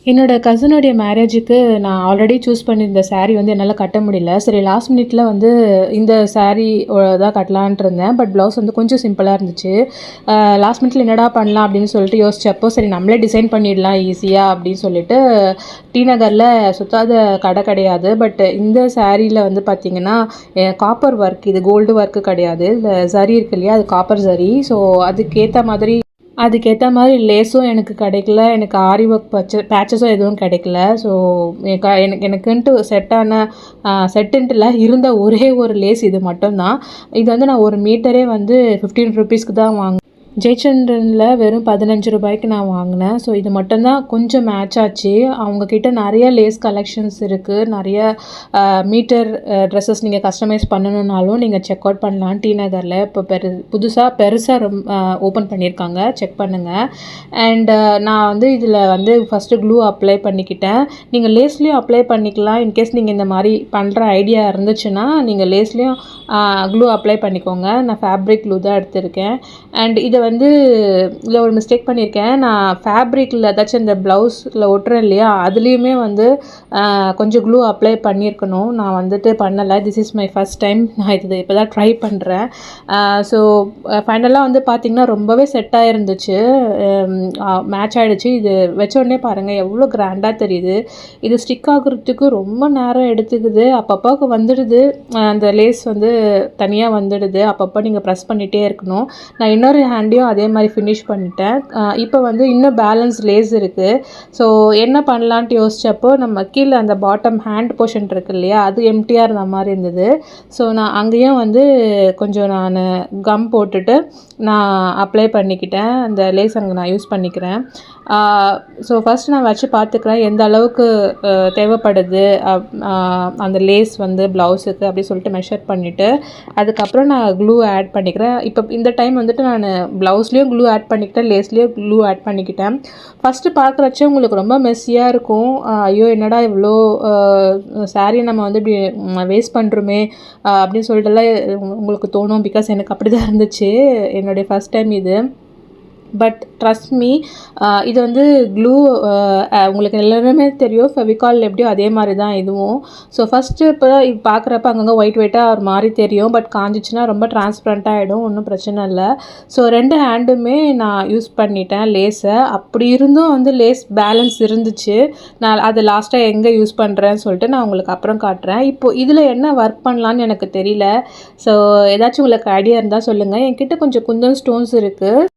என்னோட கசினுடைய மேரேஜுக்கு நான் ஆல்ரெடி சூஸ் பண்ணியிருந்த சாரீ வந்து என்னால் கட்ட முடியல. சரி லாஸ்ட் மினிட்ல வந்து இந்த சாரீ தான் கட்டலான்ட்டு இருந்தேன். பட் ப்ளவுஸ் வந்து கொஞ்சம் சிம்பிளாக இருந்துச்சு. லாஸ்ட் மினிட்ல என்னடா பண்ணலாம் அப்படின்னு சொல்லிட்டு யோசிச்சப்போ, சரி நம்மளே டிசைன் பண்ணிடலாம் ஈஸியாக அப்படின்னு சொல்லிட்டு டி நகரில் சுத்தாத கடை கிடையாது. பட் இந்த சாரியில் வந்து பார்த்திங்கன்னா காப்பர் ஒர்க், இது கோல்டு ஒர்க்கு கிடையாது. இந்த சரி இருக்கு இல்லையா, அது காப்பர் சரி. ஸோ அதுக்கேற்ற மாதிரி லேஸும் எனக்கு கிடைக்கல, எனக்கு ஆரி ஒர்க் பேச்சஸும் எதுவும் கிடைக்கல. ஸோ எனக்குன்ட்டு செட்டுன்ட்டுல இருந்த ஒரே ஒரு லேஸ் இது மட்டும்தான். இது வந்து நான் ஒரு மீட்டரே வந்து 15 ருபீஸ்க்கு தான் வாங்கினேன். ஜெயச்சந்திரனில் வெறும் 15 ரூபாய்க்கு நான் வாங்கினேன். ஸோ இது மட்டும்தான் கொஞ்சம் மேட்ச் ஆச்சு. அவங்கக்கிட்ட நிறைய லேஸ் கலெக்ஷன்ஸ் இருக்குது. நிறைய மீட்டர் ட்ரெஸ்ஸஸ் நீங்கள் கஸ்டமைஸ் பண்ணணுன்னாலும் நீங்கள் செக் அவுட் பண்ணலாம். டி நகரில் இப்போ பெருசாக ஓப்பன் பண்ணியிருக்காங்க, செக் பண்ணுங்கள். அண்டு நான் வந்து இதில் வந்து ஃபஸ்ட்டு க்ளூ அப்ளை பண்ணிக்கிட்டேன். நீங்கள் லேஸ்லேயும் அப்ளை பண்ணிக்கலாம். இன்கேஸ் நீங்கள் இந்த மாதிரி பண்ணுற ஐடியா இருந்துச்சுன்னா நீங்கள் லேஸ்லேயும் க்ளூ அப்ளை பண்ணிக்கோங்க. நான் ஃபேப்ரிக் க்ளூ தான் எடுத்திருக்கேன். அண்ட் இதை வந்து இதில் ஒரு மிஸ்டேக் பண்ணியிருக்கேன். நான் ஃபேப்ரிக்கில் ஏதாச்சும் இந்த ப்ளவுஸில் ஒட்டுறேன் இல்லையா, அதுலேயுமே வந்து கொஞ்சம் க்ளூ அப்ளை பண்ணியிருக்கணும். நான் வந்துட்டு பண்ணலை. This is my first time. நான் இது இப்போ தான் ட்ரை பண்ணுறேன். ஸோ ஃபைனலாக வந்து பார்த்திங்கன்னா ரொம்பவே செட் ஆகிருந்துச்சு, மேட்ச் ஆகிடுச்சு. இது வச்ச உடனே பாருங்கள் எவ்வளோ கிராண்டாக தெரியுது. இது ஸ்டிக் ஆகுறதுக்கு ரொம்ப நேரம் எடுத்துக்குது. அப்பப்போ வந்துடுது, அந்த லேஸ் வந்து தனியாக வந்துடுது. அப்பப்போ நீங்கள் ப்ரெஸ் பண்ணிகிட்டே இருக்கணும். நான் இன்னொரு ஹேண்டையும் அதே மாதிரி ஃபினிஷ் பண்ணிட்டேன். இப்போ வந்து இன்னும் பேலன்ஸ் லேஸ் இருக்குது. ஸோ என்ன பண்ணலான்ட்டு யோசிச்சப்போ, நம்ம கீழே அந்த பாட்டம் ஹேண்ட் போர்ஷன் இருக்குது இல்லையா, அது எம்டியாக இருந்த மாதிரி இருந்தது. ஸோ நான் அங்கேயும் வந்து கொஞ்சம் நான் கம் போட்டுட்டு நான் அப்ளை பண்ணிக்கிட்டேன். அந்த லேஸ் அங்கே நான் யூஸ் பண்ணிக்கிறேன். ஸோ ஃபஸ்ட் நான் வச்சு பார்த்துக்கிறேன் எந்த அளவுக்கு தேவைப்படுது அந்த லேஸ் வந்து ப்ளவுஸுக்கு அப்படி சொல்லிட்டு மெஷர் பண்ணிவிட்டு அதுக்கப்புறம் நான் க்ளூ ஆட் பண்ணிக்கிறேன். இப்போ இந்த டைம் வந்துட்டு நான் ப்ளவுஸ்லேயும் க்ளூ ஆட் பண்ணிக்கிட்டேன், லேஸ்லேயும் க்ளூ ஆட் பண்ணிக்கிட்டேன். ஃபஸ்ட்டு பார்க்குறச்சே உங்களுக்கு ரொம்ப மெஸ்ஸியாக இருக்கும். ஐயோ என்னடா இவ்வளோ சாரீ நம்ம வந்து இப்படி வேஸ்ட் பண்ணுறோமே அப்படின்னு சொல்லிட்டுலாம் உங்களுக்கு தோணும். பிகாஸ் எனக்கு அப்படி தான் இருந்துச்சு என்னுடைய ஃபஸ்ட் டைம் இது. பட் ட்ரஸ்ட் மீ, இது வந்து க்ளூ உங்களுக்கு எல்லாருமே தெரியும், ஃபெவிகால் எப்படியோ அதே மாதிரி தான் இதுவும். ஸோ ஃபஸ்ட்டு இப்போ இது பார்க்குறப்ப அங்கங்கே ஒயிட்டாக ஒரு மாதிரி தெரியும். பட் காஞ்சிச்சுன்னா ரொம்ப டிரான்ஸ்பரண்ட்டாக ஆகிடும், ஒன்றும் பிரச்சனை இல்லை. ஸோ 2 ஹேண்டுமே நான் யூஸ் பண்ணிட்டேன் லேஸை. அப்படி இருந்தும் வந்து லேஸ் பேலன்ஸ் இருந்துச்சு. நான் அது லாஸ்ட்டாக எங்கே யூஸ் பண்ணுறேன்னு சொல்லிட்டு நான் உங்களுக்கு அப்புறம் காட்டுறேன். இப்போது இதில் என்ன ஒர்க் பண்ணலான்னு எனக்கு தெரியல. ஸோ ஏதாச்சும் உங்களுக்கு ஐடியா இருந்தால் சொல்லுங்கள். என்கிட்ட கொஞ்சம் குந்தன் ஸ்டோன்ஸ் இருக்குது.